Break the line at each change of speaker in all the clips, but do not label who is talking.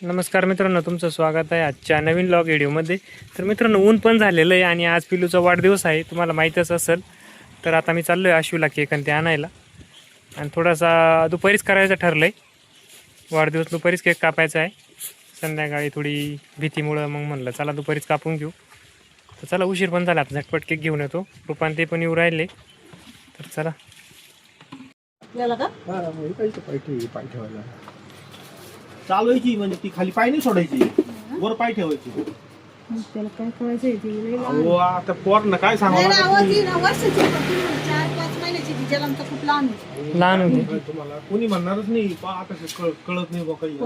नमस्कार मित्रांनो, तुमचं स्वागत आहे आजच्या नवीन व्लॉग व्हिडिओमध्ये. तर मित्रांनो, ऊन पण झालेलं आहे आणि आज पिलूचा वाढदिवस आहे, तुम्हाला माहीतच असेल. तर आता मी चाललो आहे आशूला केक आणि ते आणायला, आणि थोडासा दुपारीच करायचं ठरलं आहे. वाढदिवस दुपारीच केक कापायचा आहे. संध्याकाळी थोडी भीतीमुळं मग म्हणलं चला दुपारीच कापून घेऊ. तर चला, उशीर पण झाला, आता झटपट केक घेऊन येतो. रुपान ते पण येऊ राहिले. तर चला.
चालवायची म्हणजे ती खाली पाय नाही सोडायची, वर पाय ठेवायची.
त्याला काय कळायचं ते
अहो आता पोरांना काय सांगावं
लहान होते
तुम्हाला कोणी म्हणणारच नाही. आता कळत नाही बा काही.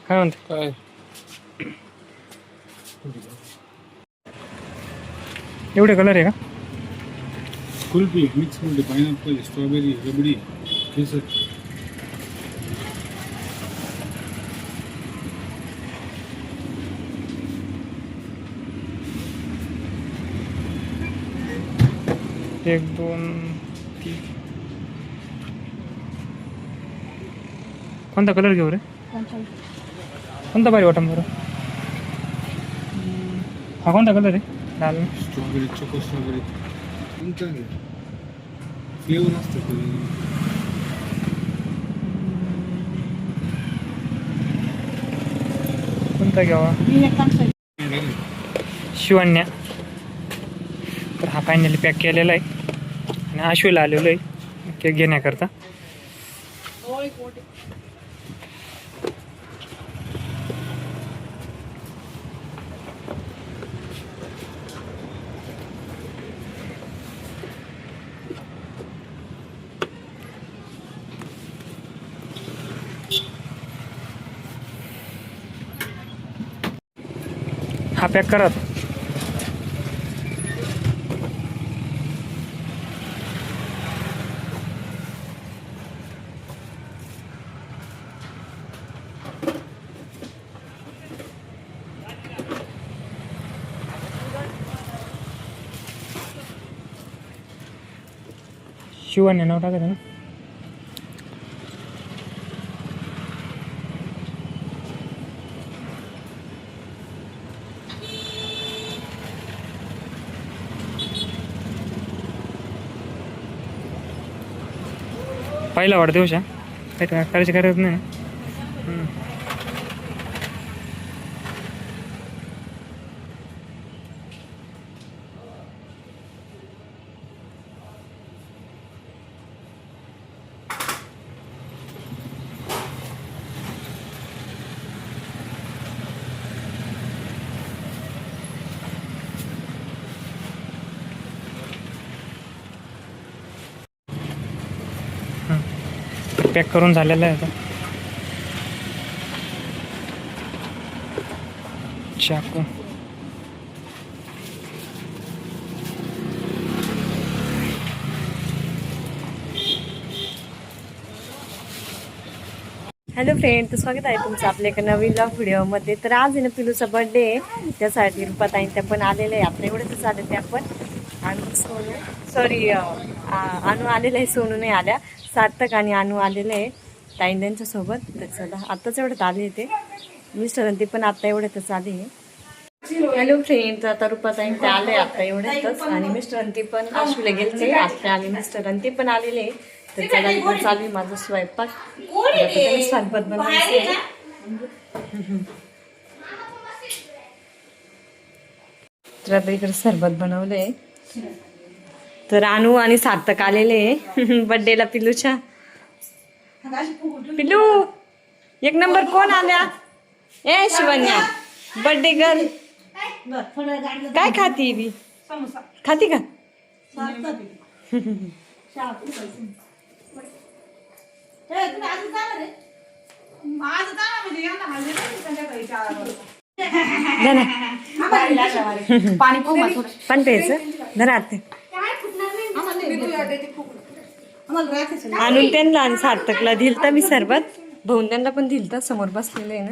काय म्हणते काय एवढे कलर आहे का?
कुल्फी मिक्स मध्ये पाइनएप्पल, स्ट्रॉबेरी, रबडी, केसर.
एक दोन तीन. कोणता कलर घेऊ रे? कोणता भारी वाटम बरं? हा कोणता कलर आहे? लाल.
Strawberry, choco strawberry. फ्लेवर असतं
कोणता घ्यावा? शिवण्या. तर हा फायनली पॅक केलेला आहे आणि आशूला आलेलो आहे केक घेण्याकरता. हा पॅक करा. शिवाने नाव टाकायचं ना. पहिला वाढदिवस आहे, काय करायची गरज नाही. पॅक करून झालेलं आहे आता. चाकू.
हॅलो फ्रेंड, तर स्वागत आहे तुमचं आपल्या एका नवीन व्हिडिओमध्ये. तर आज आहे ना पिलूचा बर्थडे आहे, त्यासाठी रुपाताई त्या पण आलेले आहे. आपल्या एवढंच आले त्या पण. आणि सोनू सॉरी अनु आलेलं आहे, सोनू नाही आल्या. सार्थक आणि अनु आलेले आहे ताईन त्यांच्यासोबत. तर चला, आत्ताच एवढ्यात आले ते मिस्टर ते पण आता एवढ्यातच आले. हॅलो फ्रेंड, तर आता रुपाताई ते आले आता एवढ्यातच, आणि मिस्टर ते पण आशूला गेलते आता, आणि मिस्टर ते पण आलेले. तर चला, इकडे चालू आहे माझा स्वयंपाक. सरबत बनवायचं. तर आता इकडे सरबत बनवलंय. तर अनु आणि सार्थक आलेले बर्थडेला पिलूच्या. पिलू एक नंबर कोण आल्या? ए शिवन्या, बर्थडे गर्ल. काय खाती बी? खाती का? पाणी प्यायचं धरा. आणून त्यांना आणि सार्थकला दिलता मी सरबत. भाऊन त्यांना पण दिलता, समोर बसलेलं आहे ना.